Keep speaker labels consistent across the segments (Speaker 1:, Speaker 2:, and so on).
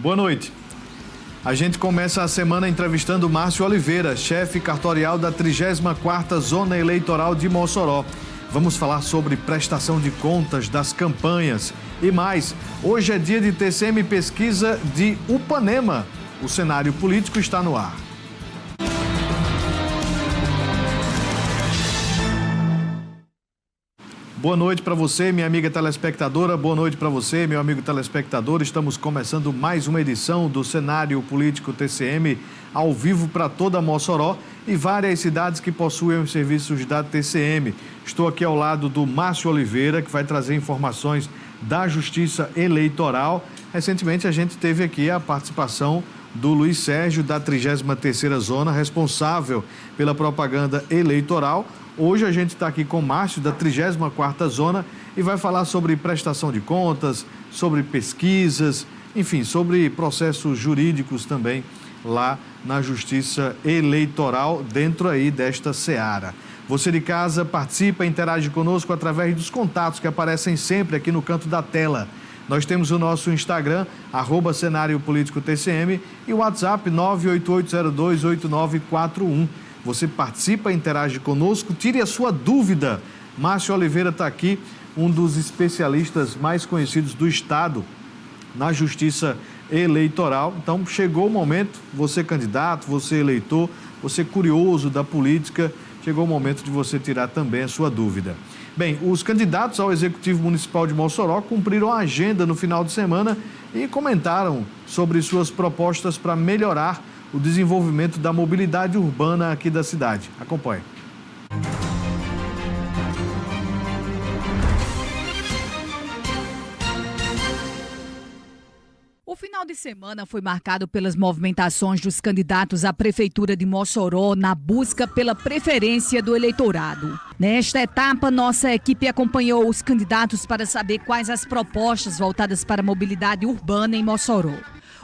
Speaker 1: Boa noite. A gente começa a semana entrevistando Márcio Oliveira, chefe cartorial da 34ª Zona Eleitoral de Mossoró. Vamos falar sobre prestação de contas das campanhas e mais. Hoje é dia de TCM Pesquisa de Upanema. O cenário político está no ar. Boa noite para você, minha amiga telespectadora. Boa noite para você, meu amigo telespectador. Estamos começando mais uma edição do Cenário Político TCM, ao vivo para toda Mossoró e várias cidades que possuem os serviços da TCM. Estou aqui ao lado do Márcio Oliveira, que vai trazer informações da Justiça Eleitoral. Recentemente a gente teve aqui a participação do Luiz Sérgio, da 33ª Zona, responsável pela propaganda eleitoral. Hoje a gente está aqui com o Márcio, da 34ª Zona, e vai falar sobre prestação de contas, sobre pesquisas, enfim, sobre processos jurídicos também lá na Justiça Eleitoral, dentro aí desta seara. Você de casa participa, interage conosco através dos contatos que aparecem sempre aqui no canto da tela. Nós temos o nosso Instagram, @Cenário Político TCM, e o WhatsApp 988028941. Você participa, interage conosco, tire a sua dúvida. Márcio Oliveira está aqui, um dos especialistas mais conhecidos do Estado na Justiça Eleitoral. Então, chegou o momento, você candidato, você eleitor, você curioso da política, chegou o momento de você tirar também a sua dúvida. Bem, os candidatos ao Executivo Municipal de Mossoró cumpriram a agenda no final de semana e comentaram sobre suas propostas para melhorar o desenvolvimento da mobilidade urbana aqui da cidade. Acompanhe.
Speaker 2: O final de semana foi marcado pelas movimentações dos candidatos à Prefeitura de Mossoró na busca pela preferência do eleitorado. Nesta etapa, nossa equipe acompanhou os candidatos para saber quais as propostas voltadas para a mobilidade urbana em Mossoró.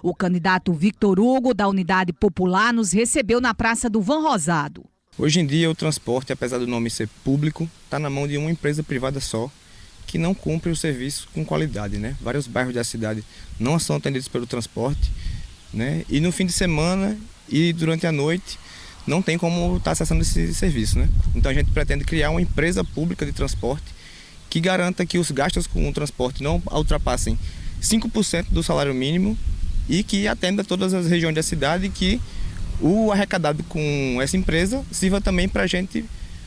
Speaker 2: O candidato Victor Hugo, da Unidade Popular, nos recebeu na Praça do Van Rosado.
Speaker 3: Hoje em dia, o transporte, apesar do nome ser público, está na mão de uma empresa privada só, que não cumpre o serviço com qualidade, né? Vários bairros da cidade não são atendidos pelo transporte, né? E no fim de semana e durante a noite não tem como estar acessando esse serviço, né? Então a gente pretende criar uma empresa pública de transporte que garanta que os gastos com o transporte não ultrapassem 5% do salário mínimo e que atenda todas as regiões da cidade, e que o arrecadado com essa empresa sirva também para a gente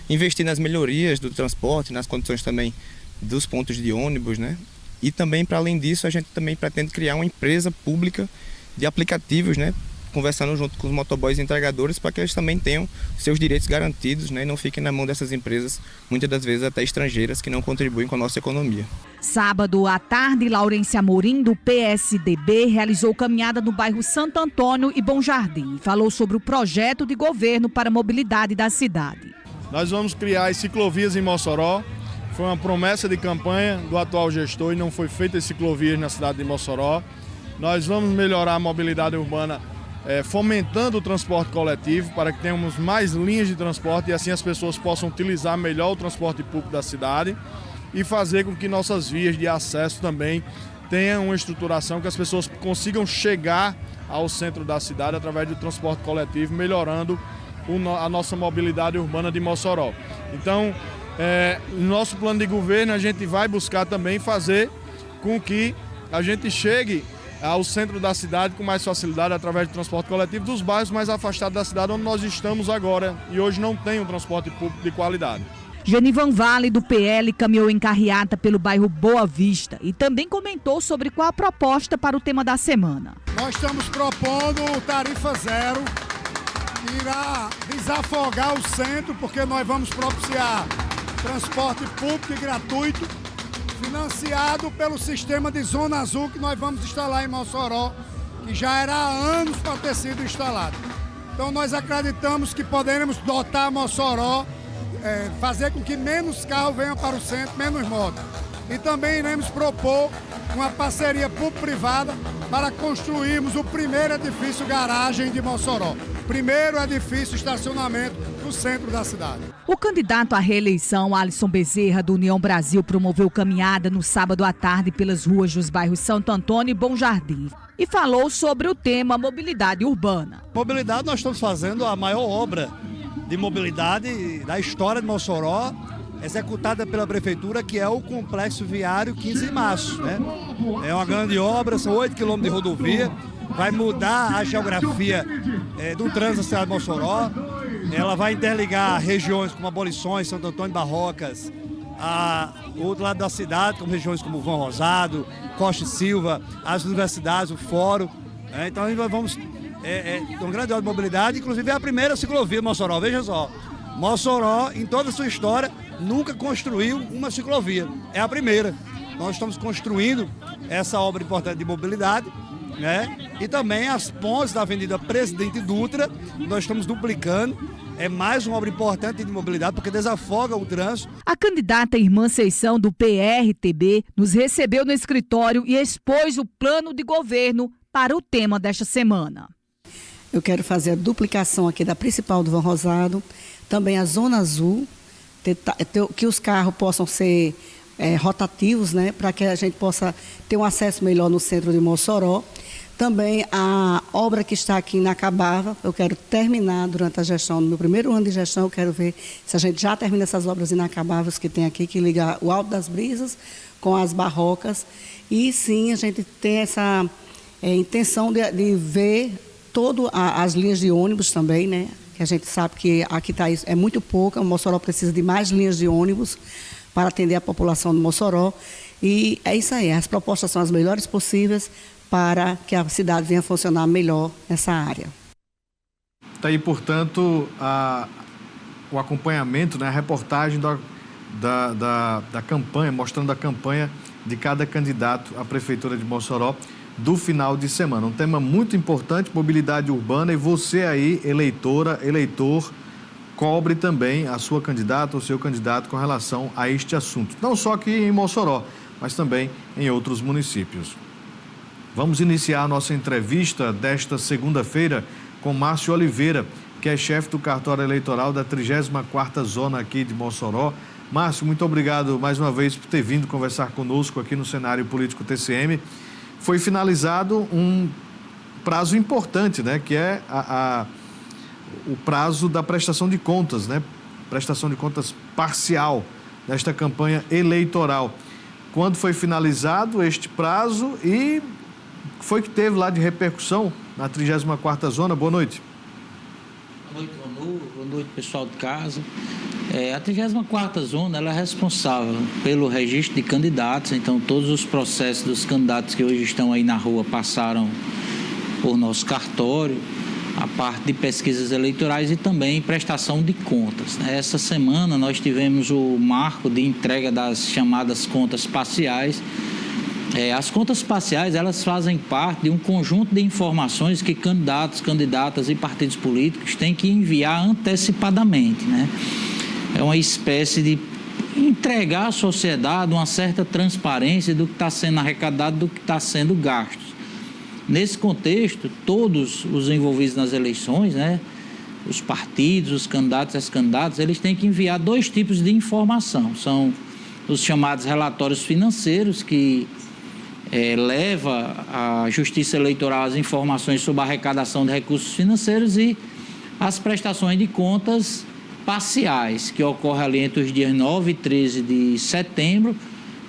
Speaker 3: investir nas melhorias do transporte, nas condições também dos pontos de ônibus, né? E também, para além disso, a gente também pretende criar uma empresa pública de aplicativos, né? Conversando junto com os motoboys e entregadores, para que eles também tenham seus direitos garantidos, né? E não fiquem na mão dessas empresas, muitas das vezes até estrangeiras, que não contribuem com a nossa economia.
Speaker 2: Sábado à tarde, Laurência Amorim, do PSDB, realizou caminhada no bairro Santo Antônio e Bom Jardim e falou sobre o projeto de governo para a mobilidade da cidade.
Speaker 4: Nós vamos criar as ciclovias em Mossoró. Foi uma promessa de campanha do atual gestor e não foi feita as ciclovias na cidade de Mossoró. Nós vamos melhorar a mobilidade urbana fomentando o transporte coletivo para que tenhamos mais linhas de transporte e assim as pessoas possam utilizar melhor o transporte público da cidade e fazer com que nossas vias de acesso também tenham uma estruturação, que as pessoas consigam chegar ao centro da cidade através do transporte coletivo, melhorando a nossa mobilidade urbana de Mossoró. Então, no nosso plano de governo, a gente vai buscar também fazer com que a gente chegue ao centro da cidade com mais facilidade através do transporte coletivo dos bairros mais afastados da cidade, onde nós estamos agora e hoje não tem um transporte público de qualidade.
Speaker 2: Genivan Vale, do PL, caminhou em carreata pelo bairro Boa Vista e também comentou sobre qual a proposta para o tema da semana.
Speaker 5: Nós estamos propondo tarifa zero, que irá desafogar o centro, porque nós vamos propiciar transporte público e gratuito, financiado pelo sistema de Zona Azul que nós vamos instalar em Mossoró, que já era há anos para ter sido instalado. Então nós acreditamos que poderemos dotar Mossoró, fazer com que menos carros venham para o centro, menos motos. E também iremos propor uma parceria público-privada para construirmos o primeiro edifício garagem de Mossoró. Primeiro edifício estacionamento no centro da cidade.
Speaker 2: O candidato à reeleição, Alisson Bezerra, do União Brasil, promoveu caminhada no sábado à tarde pelas ruas dos bairros Santo Antônio e Bom Jardim e falou sobre o tema mobilidade urbana.
Speaker 6: Mobilidade, nós estamos fazendo a maior obra de mobilidade da história de Mossoró, executada pela Prefeitura, que é o Complexo Viário 15 de Março. Né? É uma grande obra, são 8 quilômetros de rodovia, vai mudar a geografia do trânsito da cidade de Mossoró, ela vai interligar regiões como Abolições, Santo Antônio, Barrocas, o outro lado da cidade, como regiões como Vão Rosado, Costa e Silva, as universidades, o fórum. Então nós vamos uma grande obra de mobilidade, inclusive é a primeira ciclovia de Mossoró, veja só. Mossoró, em toda a sua história, nunca construiu uma ciclovia. É a primeira. Nós estamos construindo essa obra importante de mobilidade, né? E também as pontes da Avenida Presidente Dutra, nós estamos duplicando. É mais uma obra importante de mobilidade, porque desafoga o trânsito.
Speaker 2: A candidata Irmã Seição, do PRTB, nos recebeu no escritório e expôs o plano de governo para o tema desta semana.
Speaker 7: Eu quero fazer a duplicação aqui da principal do Vão Rosado, também a Zona Azul, que os carros possam ser rotativos, né, para que a gente possa ter um acesso melhor no centro de Mossoró. Também a obra que está aqui inacabada, eu quero terminar durante a gestão, no meu primeiro ano de gestão, eu quero ver se a gente já termina essas obras inacabáveis que tem aqui, que liga o Alto das Brisas com as Barrocas. E sim, a gente tem essa intenção de ver todas as linhas de ônibus também, né? Que a gente sabe que aqui é muito pouca, o Mossoró precisa de mais linhas de ônibus para atender a população de Mossoró. E é isso aí, as propostas são as melhores possíveis para que a cidade venha funcionar melhor nessa área.
Speaker 1: Está aí, portanto, o acompanhamento, né, a reportagem da campanha, mostrando a campanha de cada candidato à Prefeitura de Mossoró do final de semana. Um tema muito importante, mobilidade urbana, e você aí, eleitora, eleitor, cobre também a sua candidata ou seu candidato com relação a este assunto. Não só aqui em Mossoró, mas também em outros municípios. Vamos iniciar a nossa entrevista desta segunda-feira com Márcio Oliveira, que é chefe do cartório eleitoral da 34ª Zona aqui de Mossoró. Márcio, muito obrigado mais uma vez por ter vindo conversar conosco aqui no cenário político TCM. Foi finalizado um prazo importante, né, que é o prazo da prestação de contas, né, prestação de contas parcial desta campanha eleitoral. Quando foi finalizado este prazo e foi que teve lá de repercussão na 34ª Zona? Boa noite.
Speaker 8: Boa noite, pessoal de casa. A 34ª Zona ela é responsável pelo registro de candidatos, então todos os processos dos candidatos que hoje estão aí na rua passaram por nosso cartório, a parte de pesquisas eleitorais e também prestação de contas. Essa semana nós tivemos o marco de entrega das chamadas contas parciais. As contas parciais, elas fazem parte de um conjunto de informações que candidatos, candidatas e partidos políticos têm que enviar antecipadamente, né? É uma espécie de entregar à sociedade uma certa transparência do que está sendo arrecadado, do que está sendo gasto. Nesse contexto, todos os envolvidos nas eleições, né, os partidos, os candidatos e as candidatas, eles têm que enviar dois tipos de informação. São os chamados relatórios financeiros, que leva à Justiça Eleitoral as informações sobre a arrecadação de recursos financeiros, e as prestações de contas parciais, que ocorrem ali entre os dias 9 e 13 de setembro,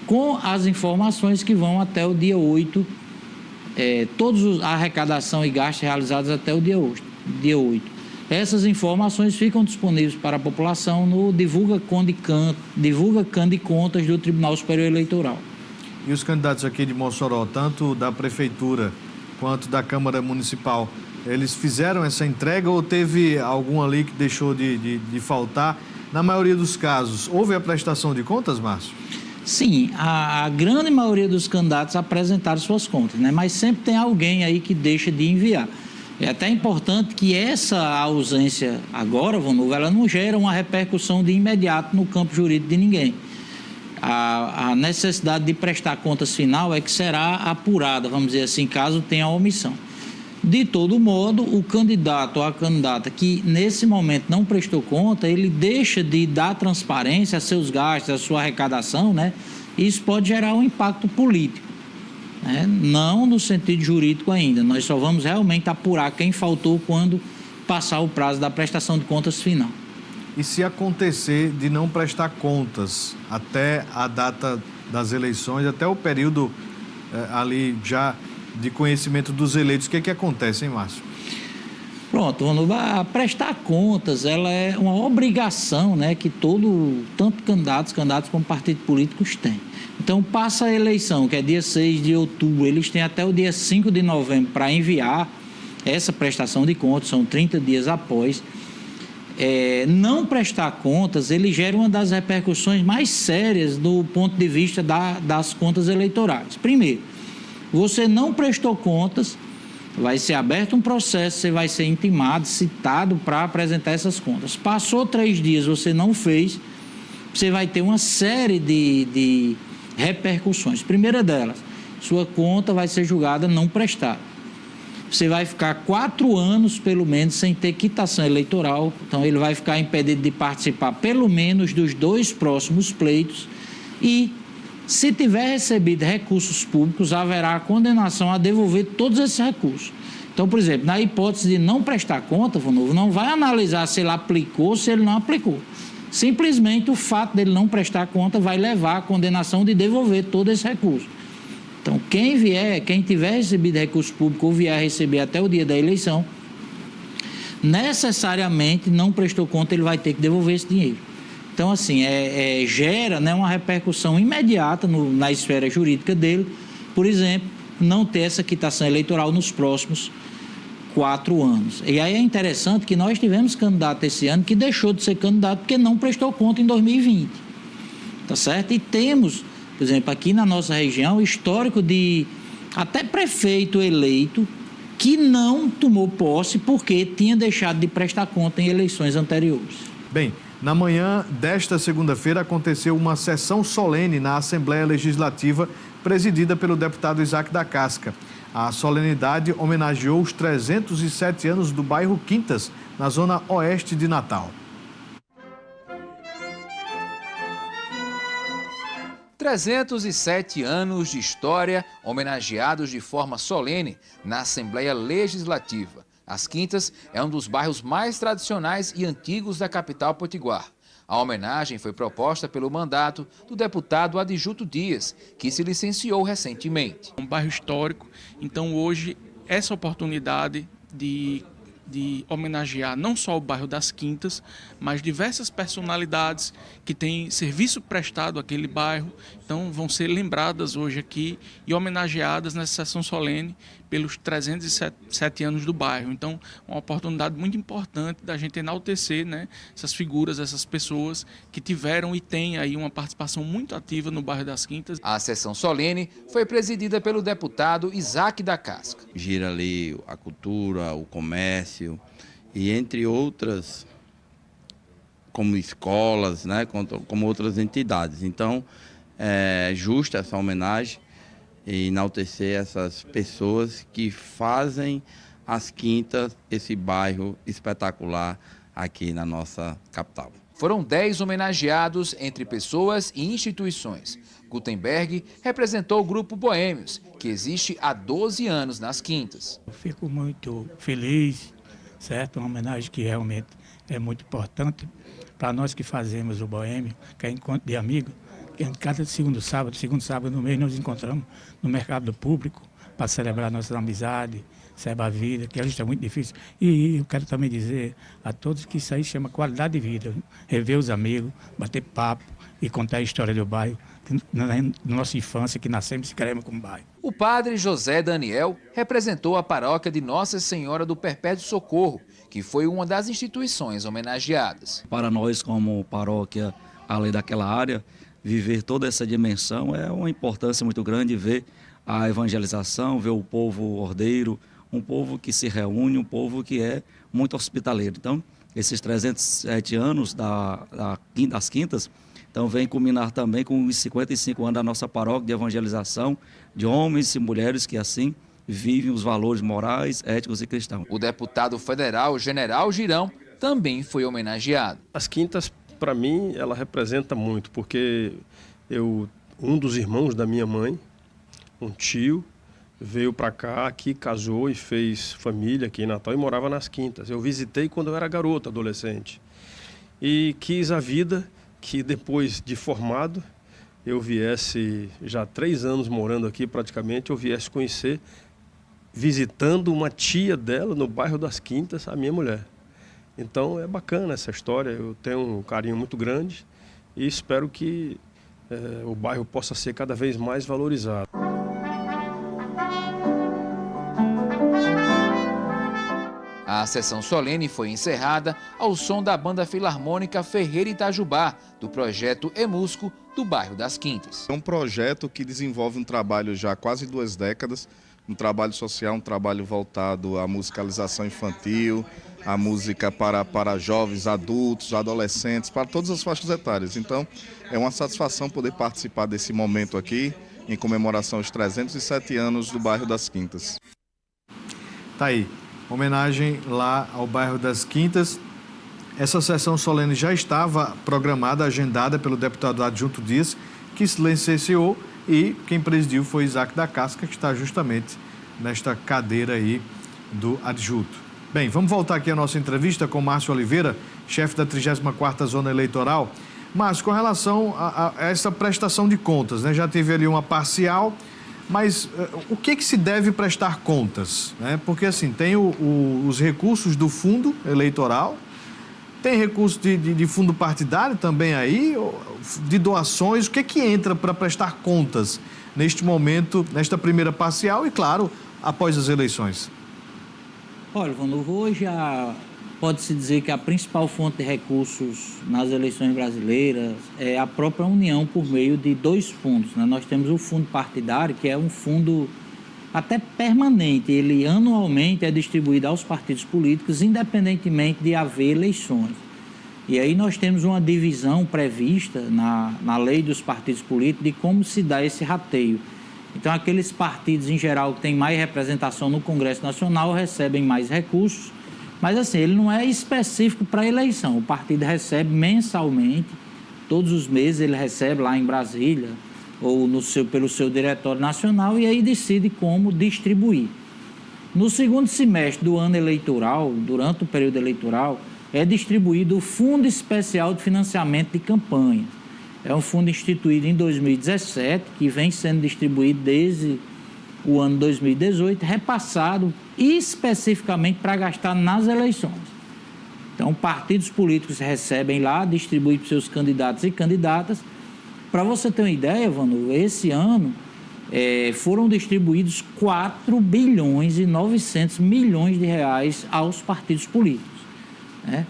Speaker 8: com as informações que vão até o dia 8, toda a arrecadação e gastos realizados até o dia 8. Essas informações ficam disponíveis para a população no Divulga Cande Contas do Tribunal Superior Eleitoral.
Speaker 1: E os candidatos aqui de Mossoró, tanto da Prefeitura quanto da Câmara Municipal, eles fizeram essa entrega ou teve algum ali que deixou de faltar? Na maioria dos casos, houve a prestação de contas, Márcio?
Speaker 8: Sim, a grande maioria dos candidatos apresentaram suas contas, né? Mas sempre tem alguém aí que deixa de enviar. É até importante que essa ausência agora, ela não gera uma repercussão de imediato no campo jurídico de ninguém. A necessidade de prestar contas final é que será apurada, vamos dizer assim, caso tenha omissão. De todo modo, o candidato ou a candidata que nesse momento não prestou conta, ele deixa de dar transparência a seus gastos, a sua arrecadação, né? Isso pode gerar um impacto político, né? Não no sentido jurídico ainda. Nós só vamos realmente apurar quem faltou quando passar o prazo da prestação de contas final.
Speaker 1: E se acontecer de não prestar contas até a data das eleições, até o período ali já de conhecimento dos eleitos, o que acontece, hein, Márcio?
Speaker 8: Pronto, prestar contas, ela é uma obrigação, né, que tanto candidatos como partidos políticos têm. Então, passa a eleição, que é dia 6 de outubro, eles têm até o dia 5 de novembro para enviar essa prestação de contas, são 30 dias após. Não prestar contas, ele gera uma das repercussões mais sérias do ponto de vista das contas eleitorais. Primeiro, você não prestou contas, vai ser aberto um processo, você vai ser intimado, citado para apresentar essas contas. Passou 3 dias, você não fez, você vai ter uma série de repercussões. Primeira delas, sua conta vai ser julgada não prestada. Você vai ficar 4 anos, pelo menos, sem ter quitação eleitoral. Então, ele vai ficar impedido de participar, pelo menos, dos 2 próximos pleitos. E, se tiver recebido recursos públicos, haverá a condenação a devolver todos esses recursos. Então, por exemplo, na hipótese de não prestar conta, não vai analisar se ele aplicou ou se ele não aplicou. Simplesmente o fato dele não prestar conta vai levar à condenação de devolver todo esse recurso. Então, quem tiver recebido recurso público ou vier a receber até o dia da eleição, necessariamente não prestou conta, ele vai ter que devolver esse dinheiro. Então, assim, gera, né, uma repercussão imediata na esfera jurídica dele, por exemplo, não ter essa quitação eleitoral nos próximos 4 anos. E aí é interessante que nós tivemos candidato esse ano que deixou de ser candidato porque não prestou conta em 2020, tá certo? E temos, por exemplo, aqui na nossa região, histórico de até prefeito eleito que não tomou posse porque tinha deixado de prestar conta em eleições anteriores.
Speaker 1: Bem, na manhã desta segunda-feira aconteceu uma sessão solene na Assembleia Legislativa presidida pelo deputado Isaac da Casca. A solenidade homenageou os 307 anos do bairro Quintas, na zona oeste de Natal.
Speaker 9: 307 anos de história homenageados de forma solene na Assembleia Legislativa. As Quintas é um dos bairros mais tradicionais e antigos da capital potiguar. A homenagem foi proposta pelo mandato do deputado Adjuto Dias, que se licenciou recentemente.
Speaker 10: Um bairro histórico, então hoje essa oportunidade de homenagear não só o bairro das Quintas, mas diversas personalidades que têm serviço prestado àquele bairro, então vão ser lembradas hoje aqui e homenageadas nessa sessão solene pelos 307 anos do bairro. Então, uma oportunidade muito importante da gente enaltecer, né, essas figuras, essas pessoas que tiveram e têm aí uma participação muito ativa no bairro das Quintas.
Speaker 9: A sessão solene foi presidida pelo deputado Isaac da Casca.
Speaker 11: Gira ali a cultura, o comércio e entre outras, como escolas, né, como outras entidades. Então, é justa essa homenagem e enaltecer essas pessoas que fazem as Quintas, esse bairro espetacular aqui na nossa capital.
Speaker 9: Foram 10 homenageados entre pessoas e instituições. Gutenberg representou o Grupo Boêmios, que existe há 12 anos nas Quintas.
Speaker 12: Eu fico muito feliz, certo? Uma homenagem que realmente é muito importante para nós que fazemos o Boêmio, que é encontro de amigos. Cada segundo sábado do mês, nós nos encontramos no mercado público para celebrar nossa amizade, celebrar a vida, que a gente é muito difícil. E eu quero também dizer a todos que isso aí chama qualidade de vida. Rever os amigos, bater papo e contar a história do bairro, na nossa infância, que nascemos e queremos como bairro.
Speaker 9: O padre José Daniel representou a paróquia de Nossa Senhora do Perpétuo Socorro, que foi uma das instituições homenageadas.
Speaker 13: Para nós, como paróquia, além daquela área, viver toda essa dimensão é uma importância muito grande, ver a evangelização, ver o povo ordeiro, um povo que se reúne, um povo que é muito hospitaleiro. Então, esses 307 anos das Quintas Então vem culminar também com os 55 anos da nossa paróquia de evangelização de homens e mulheres que assim vivem os valores morais, éticos e cristãos.
Speaker 9: O deputado federal General Girão também foi homenageado.
Speaker 14: As quintas, para mim, ela representa muito, porque um dos irmãos da minha mãe, um tio, veio para cá, aqui casou e fez família aqui em Natal e morava nas quintas. Eu visitei quando eu era garoto, adolescente. E quis a vida que depois de formado, eu viesse, já 3 anos morando aqui praticamente, eu viesse conhecer, visitando uma tia dela no bairro das Quintas, a minha mulher. Então é bacana essa história, eu tenho um carinho muito grande e espero que o bairro possa ser cada vez mais valorizado.
Speaker 9: A sessão solene foi encerrada ao som da Banda Filarmônica Ferreira Itajubá, do projeto Emusco, do bairro das Quintas.
Speaker 15: É um projeto que desenvolve um trabalho já há quase 2 décadas, um trabalho social, um trabalho voltado à musicalização infantil, à música para jovens, adultos, adolescentes, para todas as faixas etárias. Então, é uma satisfação poder participar desse momento aqui, em comemoração aos 307 anos do bairro das Quintas.
Speaker 1: Tá aí, homenagem lá ao bairro das Quintas. Essa sessão solene já estava programada, agendada pelo deputado Adjunto Dias, que se licenciou, e quem presidiu foi Isaac da Casca, que está justamente nesta cadeira aí do adjunto. Bem, vamos voltar aqui à nossa entrevista com Márcio Oliveira, chefe da 34ª Zona Eleitoral. Márcio, com relação a essa prestação de contas, né? Já teve ali uma parcial, mas o que se deve prestar contas? Né? Porque assim, tem os recursos do fundo eleitoral, tem recurso de fundo partidário também aí, de doações, o que entra para prestar contas neste momento, nesta primeira parcial e, claro, após as eleições?
Speaker 8: Olha, Vanor, hoje pode-se dizer que a principal fonte de recursos nas eleições brasileiras é a própria União por meio de 2 fundos. Né? Nós temos o fundo partidário, que é um fundo até permanente, ele anualmente é distribuído aos partidos políticos, independentemente de haver eleições. E aí nós temos uma divisão prevista na lei dos partidos políticos de como se dá esse rateio. Então, aqueles partidos, em geral, que têm mais representação no Congresso Nacional, recebem mais recursos, mas assim, ele não é específico para a eleição. O partido recebe mensalmente, todos os meses ele recebe lá em Brasília, ou pelo seu diretório nacional, e aí decide como distribuir. No segundo semestre do ano eleitoral, durante o período eleitoral, é distribuído o Fundo Especial de Financiamento de Campanha. É um fundo instituído em 2017, que vem sendo distribuído desde o ano 2018, repassado especificamente para gastar nas eleições. Então, partidos políticos recebem lá, distribuem para os seus candidatos e candidatas. Para você ter uma ideia, Vanor, esse ano foram distribuídos 4 bilhões e 900 milhões de reais aos partidos políticos. Né?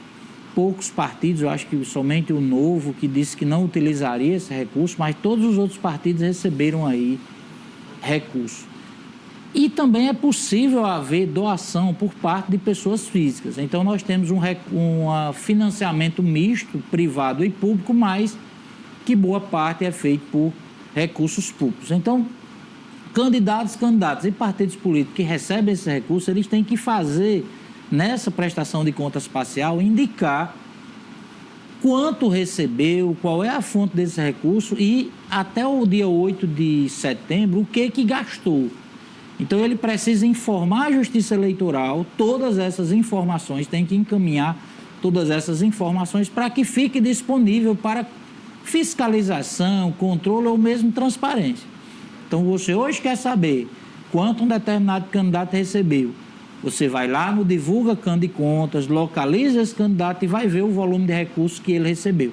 Speaker 8: Poucos partidos, eu acho que somente o Novo, que disse que não utilizaria esse recurso, mas todos os outros partidos receberam aí recurso. E também é possível haver doação por parte de pessoas físicas. Então, nós temos um financiamento misto, privado e público, mas que boa parte é feito por recursos públicos. Então, candidatos e partidos políticos que recebem esse recurso, eles têm que fazer, nessa prestação de contas parcial, indicar quanto recebeu, qual é a fonte desse recurso e, até o dia 8 de setembro, o que gastou. Então, ele precisa informar a Justiça Eleitoral, todas essas informações, tem que encaminhar todas essas informações para que fique disponível para fiscalização, controle ou mesmo transparência. Então, você hoje quer saber quanto um determinado candidato recebeu. Você vai lá no Divulga Can de Contas, localiza esse candidato e vai ver o volume de recursos que ele recebeu.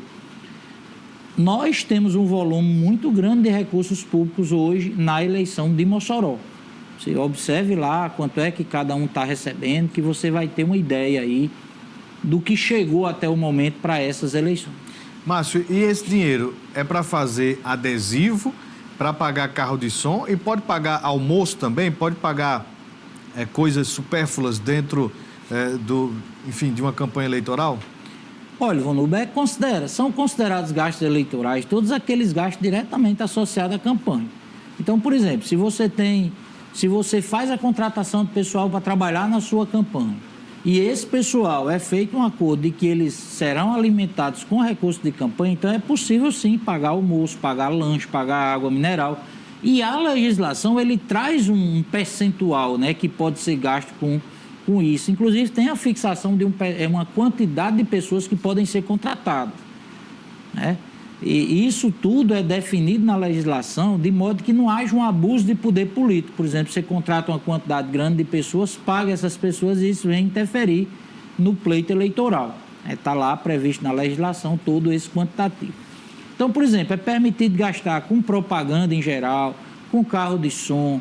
Speaker 8: Nós temos um volume muito grande de recursos públicos hoje na eleição de Mossoró. Você observe lá quanto é que cada um está recebendo, que você vai ter uma ideia aí do que chegou até o momento para essas eleições.
Speaker 1: Márcio, e esse dinheiro é para fazer adesivo, para pagar carro de som e pode pagar almoço também? Pode pagar coisas supérfluas dentro de uma campanha eleitoral?
Speaker 8: Olha, Vonube, são considerados gastos eleitorais todos aqueles gastos diretamente associados à campanha. Então, por exemplo, se você faz a contratação de pessoal para trabalhar na sua campanha e esse pessoal é feito um acordo de que eles serão alimentados com recursos de campanha, então é possível sim pagar almoço, pagar lanche, pagar água mineral. E a legislação, ele traz um percentual, né, que pode ser gasto com isso. Inclusive, tem a fixação de uma quantidade de pessoas que podem ser contratadas, né? E isso tudo é definido na legislação de modo que não haja um abuso de poder político. Por exemplo, você contrata uma quantidade grande de pessoas, paga essas pessoas e isso vem interferir no pleito eleitoral. Está lá previsto na legislação todo esse quantitativo. Então, por exemplo, é permitido gastar com propaganda em geral, com carro de som,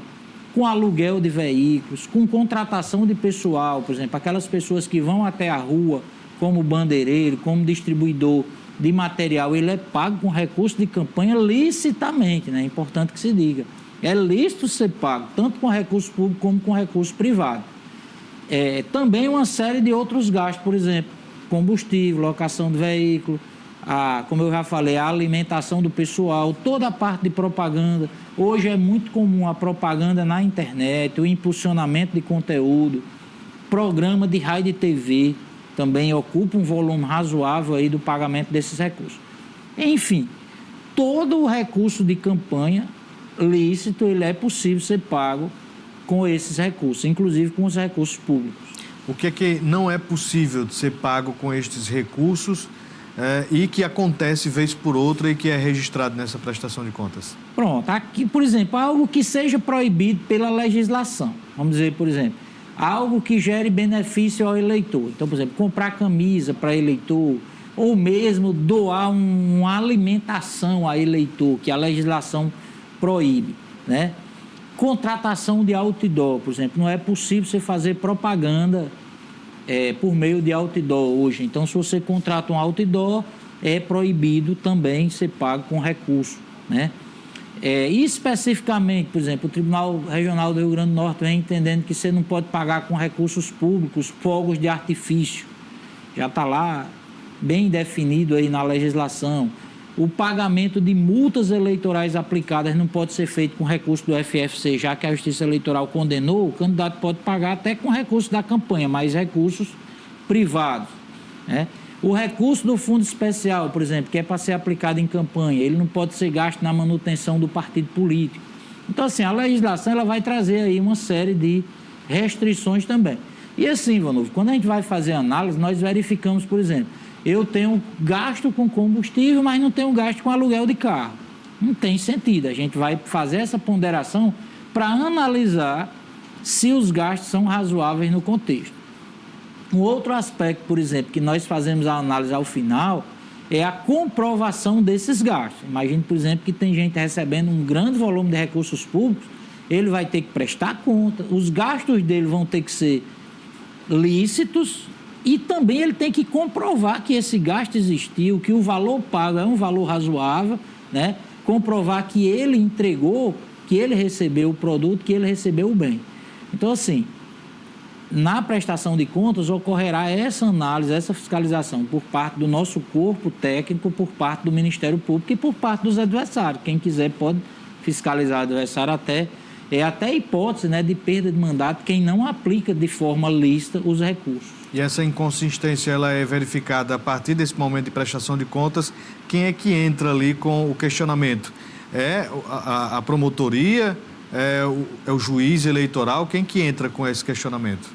Speaker 8: com aluguel de veículos, com contratação de pessoal, por exemplo, aquelas pessoas que vão até a rua como bandeireiro, como distribuidor de material, ele é pago com recurso de campanha licitamente, né? É importante que se diga. É lícito ser pago, tanto com recurso público como com recurso privado. Também uma série de outros gastos, por exemplo, combustível, locação de veículo, como eu já falei, a alimentação do pessoal, toda a parte de propaganda. Hoje é muito comum a propaganda na internet, o impulsionamento de conteúdo, programa de rádio e TV, também ocupa um volume razoável aí do pagamento desses recursos. Enfim, todo o recurso de campanha lícito, ele é possível ser pago com esses recursos, inclusive com os recursos públicos.
Speaker 1: O que é que não é possível de ser pago com estes recursos e que acontece vez por outra e que é registrado nessa prestação de contas?
Speaker 8: Pronto, aqui, por exemplo, algo que seja proibido pela legislação. Vamos dizer, por exemplo, algo que gere benefício ao eleitor. Então, por exemplo, comprar camisa para eleitor ou mesmo doar uma alimentação a eleitor, que a legislação proíbe, né? Contratação de outdoor, por exemplo, não é possível você fazer propaganda por meio de outdoor hoje. Então, se você contrata um outdoor, é proibido também ser pago com recurso, né? Especificamente, por exemplo, o Tribunal Regional do Rio Grande do Norte vem entendendo que você não pode pagar com recursos públicos fogos de artifício. Já está lá bem definido aí na legislação. O pagamento de multas eleitorais aplicadas não pode ser feito com recurso do FFC, já que a Justiça Eleitoral condenou, o candidato pode pagar até com recurso da campanha, mas recursos privados, né? O recurso do fundo especial, por exemplo, que é para ser aplicado em campanha, ele não pode ser gasto na manutenção do partido político. Então, assim, a legislação ela vai trazer aí uma série de restrições também. E assim, Vanúvio, quando a gente vai fazer análise, nós verificamos, por exemplo, eu tenho gasto com combustível, mas não tenho gasto com aluguel de carro. Não tem sentido. A gente vai fazer essa ponderação para analisar se os gastos são razoáveis no contexto. Um outro aspecto, por exemplo, que nós fazemos a análise ao final é a comprovação desses gastos. Imagine, por exemplo, que tem gente recebendo um grande volume de recursos públicos, ele vai ter que prestar conta, os gastos dele vão ter que ser lícitos e também ele tem que comprovar que esse gasto existiu, que o valor pago é um valor razoável, né? Comprovar que ele entregou, que ele recebeu o produto, que ele recebeu o bem. Então, assim, na prestação de contas ocorrerá essa análise, essa fiscalização por parte do nosso corpo técnico, por parte do Ministério Público e por parte dos adversários. Quem quiser pode fiscalizar o adversário até hipótese, né, de perda de mandato, quem não aplica de forma lícita os recursos.
Speaker 1: E essa inconsistência ela é verificada a partir desse momento de prestação de contas. Quem é que entra ali com o questionamento? É a promotoria? É o juiz eleitoral? Quem que entra com esse questionamento?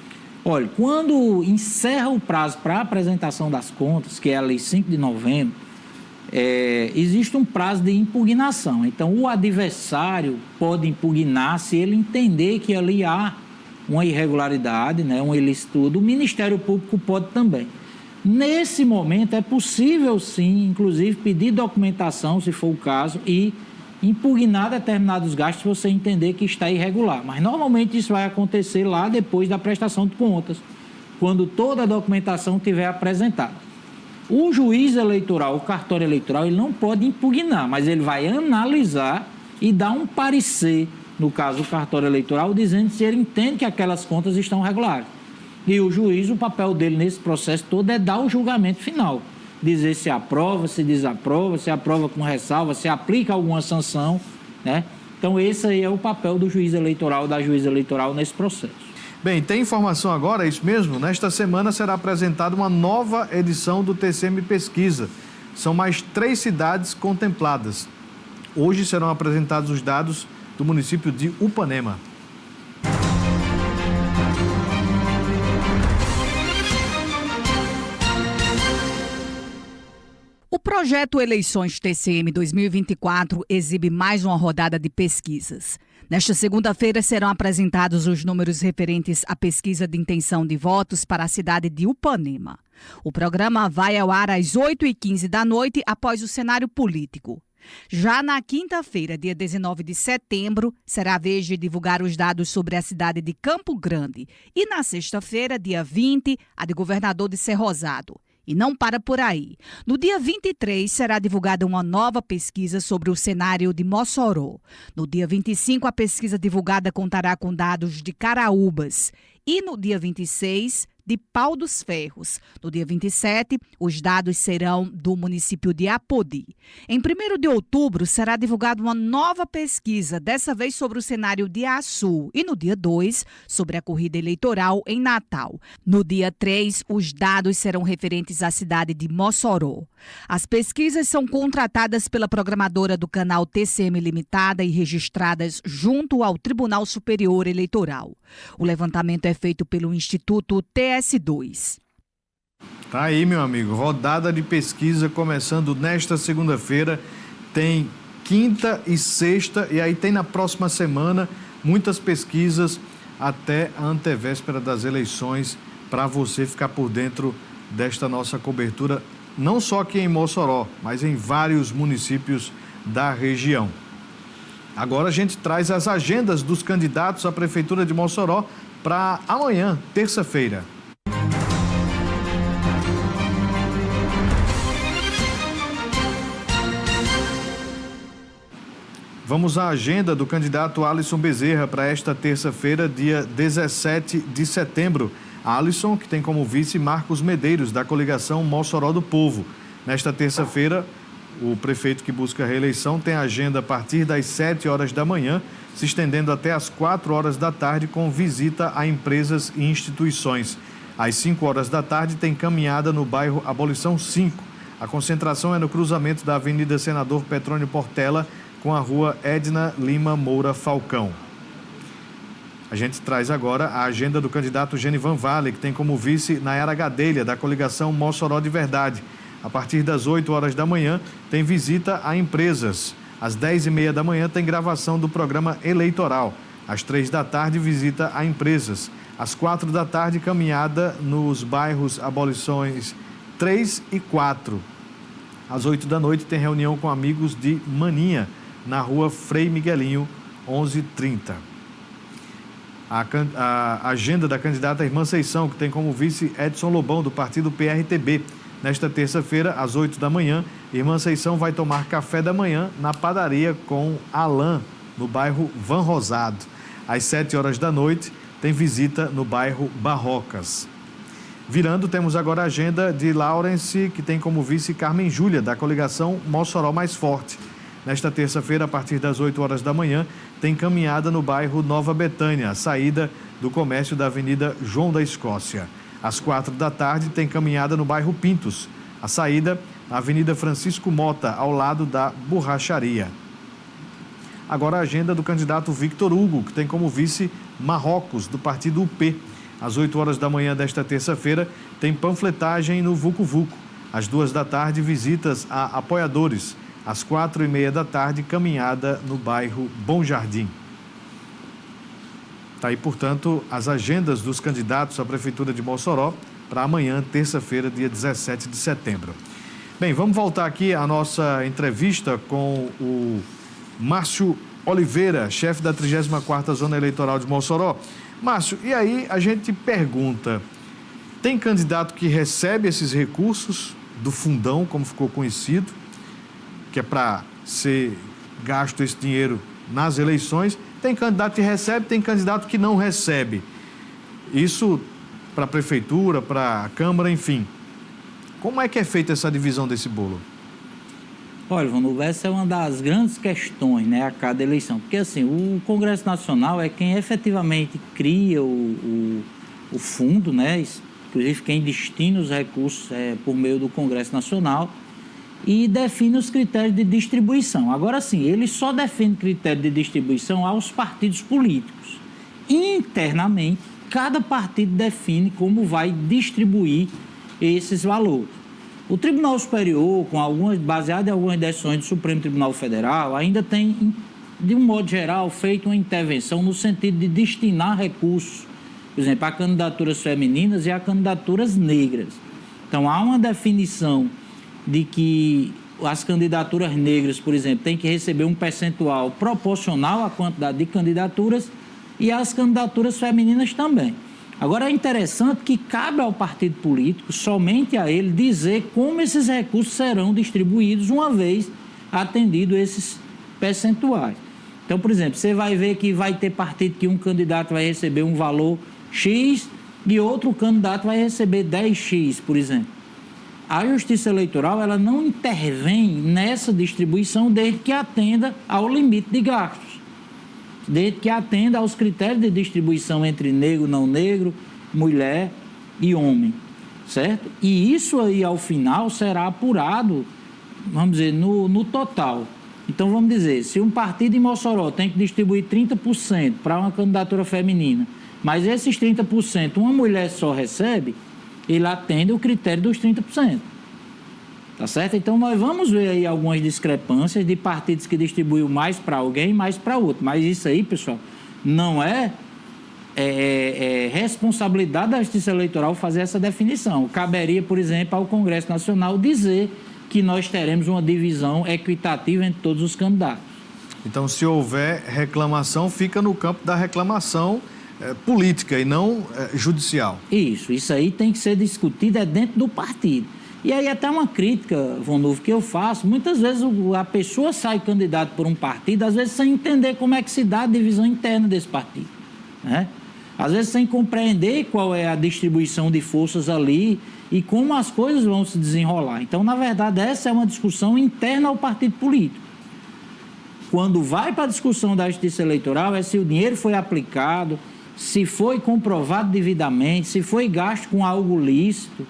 Speaker 8: Olha, quando encerra o prazo para a apresentação das contas, que é a Lei 5 de novembro, existe um prazo de impugnação. Então, o adversário pode impugnar se ele entender que ali há uma irregularidade, né, um ilicitude. O Ministério Público pode também. Nesse momento, é possível, sim, inclusive, pedir documentação, se for o caso, e impugnar determinados gastos se você entender que está irregular. Mas, normalmente, isso vai acontecer lá depois da prestação de contas, quando toda a documentação estiver apresentada. O juiz eleitoral, o cartório eleitoral, ele não pode impugnar, mas ele vai analisar e dar um parecer, no caso, o cartório eleitoral, dizendo se ele entende que aquelas contas estão regulares. E o juiz, o papel dele nesse processo todo é dar o julgamento final. dizer se aprova, se desaprova, se aprova com ressalva, se aplica alguma sanção, né? Então, esse aí é o papel do juiz eleitoral, da juíza eleitoral nesse processo.
Speaker 1: Bem, tem informação agora, é isso mesmo? Nesta semana será apresentada uma nova edição do TCM Pesquisa. São mais 3 cidades contempladas. Hoje serão apresentados os dados do município de Upanema.
Speaker 2: O projeto Eleições TCM 2024 exibe mais uma rodada de pesquisas. Nesta segunda-feira serão apresentados os números referentes à pesquisa de intenção de votos para a cidade de Upanema. O programa vai ao ar às 8h15 da noite após o cenário político. Já na quinta-feira, dia 19 de setembro, será a vez de divulgar os dados sobre a cidade de Campo Grande. E na sexta-feira, dia 20, a de Governador de Cerrosado. E não para por aí. No dia 23, será divulgada uma nova pesquisa sobre o cenário de Mossoró. No dia 25, a pesquisa divulgada contará com dados de Caraúbas. E no dia 26, de Pau dos Ferros. No dia 27, os dados serão do município de Apodi. Em 1º de outubro, será divulgada uma nova pesquisa, dessa vez sobre o cenário de Açu. E no dia 2, sobre a corrida eleitoral em Natal. No dia 3, os dados serão referentes à cidade de Mossoró. As pesquisas são contratadas pela programadora do canal TCM Limitada e registradas junto ao Tribunal Superior Eleitoral. O levantamento é feito pelo Instituto TS2.
Speaker 1: Tá aí, meu amigo, rodada de pesquisa começando nesta segunda-feira, tem quinta e sexta, e aí tem na próxima semana muitas pesquisas até a antevéspera das eleições, para você ficar por dentro desta nossa cobertura, não só aqui em Mossoró, mas em vários municípios da região. Agora a gente traz as agendas dos candidatos à Prefeitura de Mossoró para amanhã, terça-feira. Vamos à agenda do candidato Alisson Bezerra para esta terça-feira, dia 17 de setembro. Alisson, que tem como vice Marcos Medeiros, da coligação Mossoró do Povo. Nesta terça-feira, o prefeito que busca a reeleição tem agenda a partir das 7 horas da manhã, se estendendo até às 4 horas da tarde, com visita a empresas e instituições. Às 5 horas da tarde tem caminhada no bairro Abolição 5. A concentração é no cruzamento da Avenida Senador Petrônio Portela com a rua Edna Lima Moura Falcão. A gente traz agora a agenda do candidato Genivan Vale, que tem como vice Nayara Gadelha, da coligação Mossoró de Verdade. A partir das 8 horas da manhã, tem visita a empresas. Às 10h30 da manhã, tem gravação do programa eleitoral. Às 3 da tarde, visita a empresas. Às 4 da tarde, caminhada nos bairros Abolições 3 e 4. Às 8 da noite, tem reunião com amigos de Maninha, na rua Frei Miguelinho, 11h30. A agenda da candidata Irmã Seição, que tem como vice Edson Lobão, do partido PRTB. Nesta terça-feira, às 8 da manhã, Irmã Seição vai tomar café da manhã na padaria com Alain, no bairro Van Rosado. Às 7 horas da noite, tem visita no bairro Barrocas. Virando, temos agora a agenda de Laurence, que tem como vice Carmen Júlia, da coligação Mossoró Mais Forte. Nesta terça-feira, a partir das 8 horas da manhã, tem caminhada no bairro Nova Betânia, a saída do comércio da Avenida João da Escócia. Às 4 da tarde, tem caminhada no bairro Pintos, a saída na Avenida Francisco Mota, ao lado da borracharia. Agora a agenda do candidato Victor Hugo, que tem como vice Marrocos, do partido UP. Às 8 horas da manhã desta terça-feira, tem panfletagem no Vucu Vucu. Às 2 da tarde, visitas a apoiadores. Às 4h30 da tarde, caminhada no bairro Bom Jardim. Está aí, portanto, as agendas dos candidatos à Prefeitura de Mossoró para amanhã, terça-feira, dia 17 de setembro. Bem, vamos voltar aqui à nossa entrevista com o Márcio Oliveira, chefe da 34ª Zona Eleitoral de Mossoró. Márcio, e aí a gente pergunta, tem candidato que recebe esses recursos do fundão, como ficou conhecido, que é para ser gasto esse dinheiro nas eleições? Tem candidato que recebe, tem candidato que não recebe. Isso para a prefeitura, para a Câmara, enfim. Como é que é feita essa divisão desse bolo?
Speaker 8: Olha, Vanúvio, essa é uma das grandes questões, né, a cada eleição. Porque, assim, o Congresso Nacional é quem efetivamente cria o fundo, né, inclusive quem destina os recursos por meio do Congresso Nacional e define os critérios de distribuição. Agora, sim, ele só define critério de distribuição aos partidos políticos. Internamente, cada partido define como vai distribuir esses valores. O Tribunal Superior, baseado em algumas decisões do Supremo Tribunal Federal, ainda tem, de um modo geral, feito uma intervenção no sentido de destinar recursos, por exemplo, a candidaturas femininas e a candidaturas negras. Então, há uma definição de que as candidaturas negras, por exemplo, têm que receber um percentual proporcional à quantidade de candidaturas e as candidaturas femininas também. Agora, é interessante que cabe ao partido político, somente a ele, dizer como esses recursos serão distribuídos uma vez atendido esses percentuais. Então, por exemplo, você vai ver que vai ter partido que um candidato vai receber um valor X e outro candidato vai receber 10X, por exemplo. A Justiça Eleitoral ela não intervém nessa distribuição desde que atenda ao limite de gastos, desde que atenda aos critérios de distribuição entre negro, não negro, mulher e homem, certo? E isso aí, ao final, será apurado, vamos dizer, no total. Então, vamos dizer, se um partido em Mossoró tem que distribuir 30% para uma candidatura feminina, mas esses 30% uma mulher só recebe, ele atende o critério dos 30%. Tá certo? Então, nós vamos ver aí algumas discrepâncias de partidos que distribuem mais para alguém e mais para outro. Mas isso aí, pessoal, não é responsabilidade da Justiça Eleitoral fazer essa definição. Caberia, por exemplo, ao Congresso Nacional dizer que nós teremos uma divisão equitativa entre todos os candidatos.
Speaker 1: Então, se houver reclamação, fica no campo da reclamação política e não judicial.
Speaker 8: Isso aí tem que ser discutido dentro do partido. E aí até uma crítica, Vanúvio, que eu faço, muitas vezes a pessoa sai candidato por um partido, às vezes sem entender como é que se dá a divisão interna desse partido, né? Às vezes sem compreender qual é a distribuição de forças ali e como as coisas vão se desenrolar. Então, na verdade, essa é uma discussão interna ao partido político. Quando vai para a discussão da Justiça Eleitoral é se o dinheiro foi aplicado, se foi comprovado devidamente, se foi gasto com algo lícito,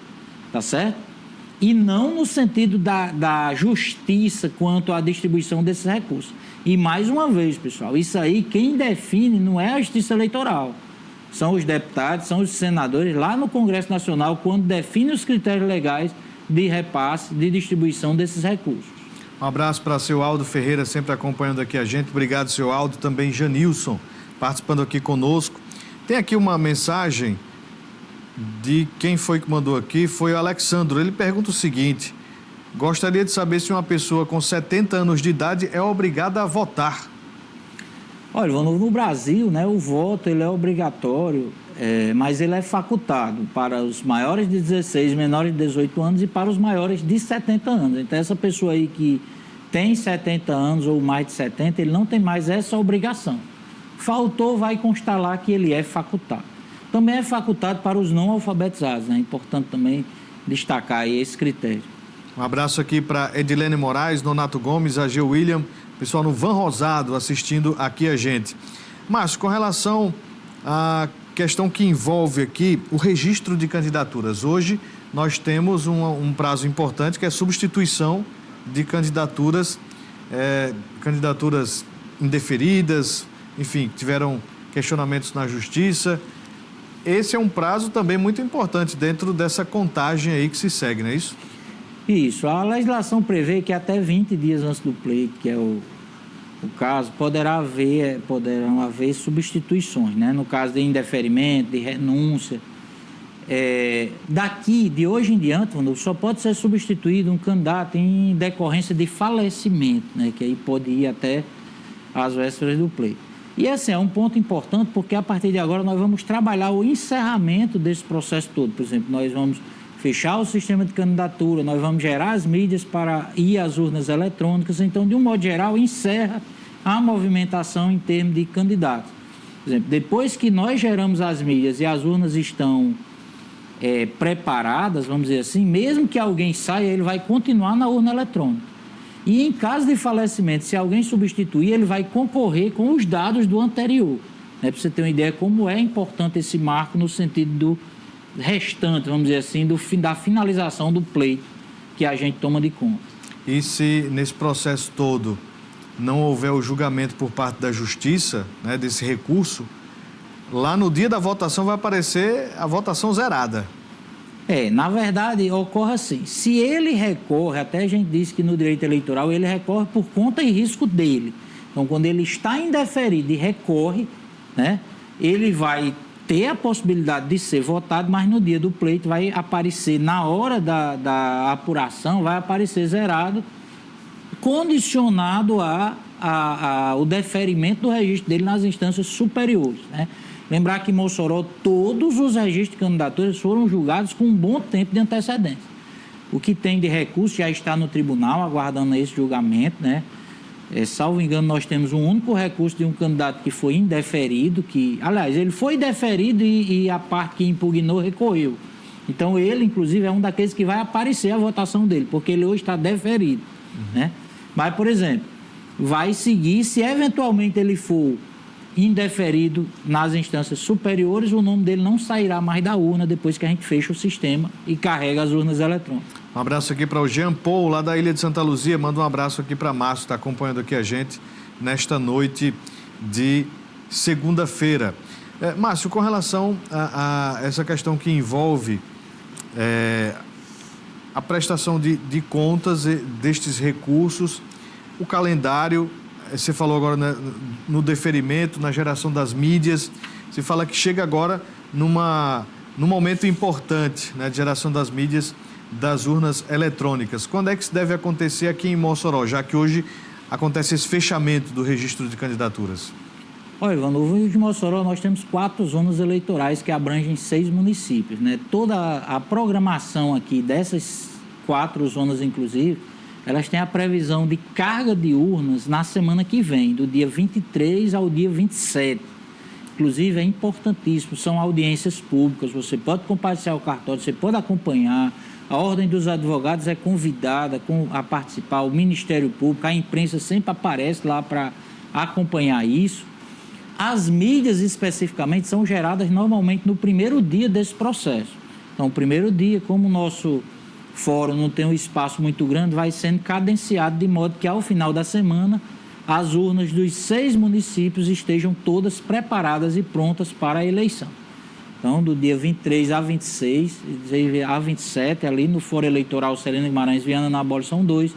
Speaker 8: tá certo? E não no sentido da justiça quanto à distribuição desses recursos. E, mais uma vez, pessoal, isso aí quem define não é a Justiça Eleitoral. São os deputados, são os senadores lá no Congresso Nacional quando definem os critérios legais de repasse, de distribuição desses recursos.
Speaker 1: Um abraço para o seu Aldo Ferreira, sempre acompanhando aqui a gente. Obrigado, seu Aldo. Também Janilson, participando aqui conosco. Tem aqui uma mensagem de quem foi que mandou aqui, foi o Alexandro. Ele pergunta o seguinte: gostaria de saber se uma pessoa com 70 anos de idade é obrigada a votar.
Speaker 8: Olha, no Brasil, né, o voto ele é obrigatório, mas ele é facultado para os maiores de 16, menores de 18 anos e para os maiores de 70 anos. Então, essa pessoa aí que tem 70 anos ou mais de 70, ele não tem mais essa obrigação. Faltou, vai constar lá que ele é facultado. Também é facultado para os não alfabetizados, né? É importante também destacar aí esse critério.
Speaker 1: Um abraço aqui para Edilene Moraes, Nonato Gomes, AG William, pessoal no Van Rosado assistindo aqui a gente. Márcio, com relação à questão que envolve aqui o registro de candidaturas, hoje nós temos um prazo importante que é a substituição de candidaturas indeferidas, enfim, tiveram questionamentos na Justiça. Esse é um prazo também muito importante dentro dessa contagem aí que se segue, não é isso?
Speaker 8: Isso. A legislação prevê que até 20 dias antes do pleito, que é o caso, poderão haver substituições, né? No caso de indeferimento, de renúncia. De hoje em diante, só pode ser substituído um candidato em decorrência de falecimento, né? Que aí pode ir até às vésperas do pleito. E assim, é um ponto importante porque a partir de agora nós vamos trabalhar o encerramento desse processo todo. Por exemplo, nós vamos fechar o sistema de candidatura, nós vamos gerar as mídias para ir às urnas eletrônicas. Então, de um modo geral, encerra a movimentação em termos de candidatos. Por exemplo, depois que nós geramos as mídias e as urnas estão preparadas, vamos dizer assim, mesmo que alguém saia, ele vai continuar na urna eletrônica. E em caso de falecimento, se alguém substituir, ele vai concorrer com os dados do anterior. Para você ter uma ideia como é importante esse marco no sentido do restante, vamos dizer assim, da finalização do pleito que a gente toma de conta.
Speaker 1: E se nesse processo todo não houver o julgamento por parte da Justiça, né, desse recurso, lá no dia da votação vai aparecer a votação zerada.
Speaker 8: Na verdade, ocorre assim. Se ele recorre, até a gente disse que no direito eleitoral ele recorre por conta e risco dele. Então, quando ele está indeferido e recorre, né, ele vai ter a possibilidade de ser votado, mas no dia do pleito vai aparecer, na hora da apuração, vai aparecer zerado, condicionado ao deferimento do registro dele nas instâncias superiores, né? Lembrar que em Mossoró todos os registros de candidaturas foram julgados com um bom tempo de antecedência. O que tem de recurso já está no tribunal, aguardando esse julgamento, né? Salvo engano, nós temos um único recurso de um candidato que foi indeferido, aliás, ele foi deferido e a parte que impugnou recorreu. Então, ele, inclusive, é um daqueles que vai aparecer a votação dele, porque ele hoje está deferido, né? Mas, por exemplo, vai seguir, se eventualmente ele for indeferido nas instâncias superiores, o nome dele não sairá mais da urna depois que a gente fecha o sistema e carrega as urnas eletrônicas.
Speaker 1: Um abraço aqui para o Jean Paul, lá da Ilha de Santa Luzia. Manda um abraço aqui para Márcio, está acompanhando aqui a gente nesta noite de segunda-feira. Márcio, com relação a essa questão que envolve a prestação de contas destes recursos, o calendário, você falou agora, né, no deferimento, na geração das mídias, você fala que chega agora num momento importante, né, de geração das mídias, das urnas eletrônicas. Quando é que isso deve acontecer aqui em Mossoró, já que hoje acontece esse fechamento do registro de candidaturas?
Speaker 8: Olha, Ivan, no Rio de Mossoró nós temos 4 zonas eleitorais que abrangem 6 municípios, né? Toda a programação aqui dessas 4 zonas, inclusive, elas têm a previsão de carga de urnas na semana que vem, do dia 23 ao dia 27. Inclusive, é importantíssimo, são audiências públicas, você pode comparecer ao cartório, você pode acompanhar. A Ordem dos Advogados é convidada a participar, o Ministério Público, a imprensa sempre aparece lá para acompanhar isso. As mídias, especificamente, são geradas normalmente no primeiro dia desse processo. Então, o primeiro dia, como o nosso fórum não tem um espaço muito grande, vai sendo cadenciado de modo que, ao final da semana, as urnas dos 6 municípios estejam todas preparadas e prontas para a eleição. Então, do dia 23 a 26, a 27, ali no Fórum Eleitoral Celino Guimarães Viana, na abolição 2,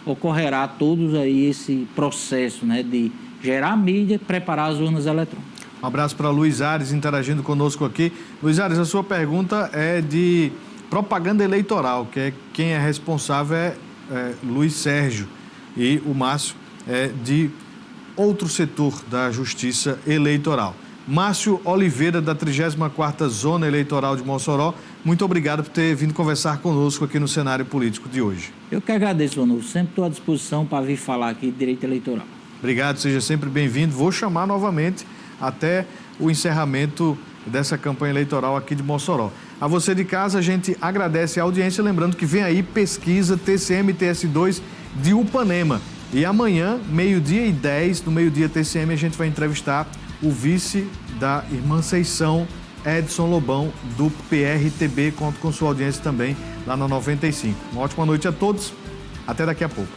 Speaker 8: ocorrerá todos aí esse processo, né, de gerar mídia, preparar as urnas eletrônicas.
Speaker 1: Um abraço para Luiz Ares interagindo conosco aqui. Luiz Ares, a sua pergunta é de propaganda eleitoral, que é quem é responsável é Luiz Sérgio, e o Márcio é de outro setor da Justiça Eleitoral. Márcio Oliveira, da 34ª Zona Eleitoral de Mossoró, muito obrigado por ter vindo conversar conosco aqui no cenário político de hoje.
Speaker 8: Eu que agradeço, Manu. Sempre estou à disposição para vir falar aqui de direito eleitoral.
Speaker 1: Obrigado, seja sempre bem-vindo. Vou chamar novamente até o encerramento dessa campanha eleitoral aqui de Mossoró. A você de casa, a gente agradece a audiência, lembrando que vem aí pesquisa TCM-TS2 de Upanema. E amanhã, 12h10, no meio-dia TCM, a gente vai entrevistar o vice da Irmã Seição, Edson Lobão, do PRTB. Conto com sua audiência também lá na 95. Uma ótima noite a todos. Até daqui a pouco.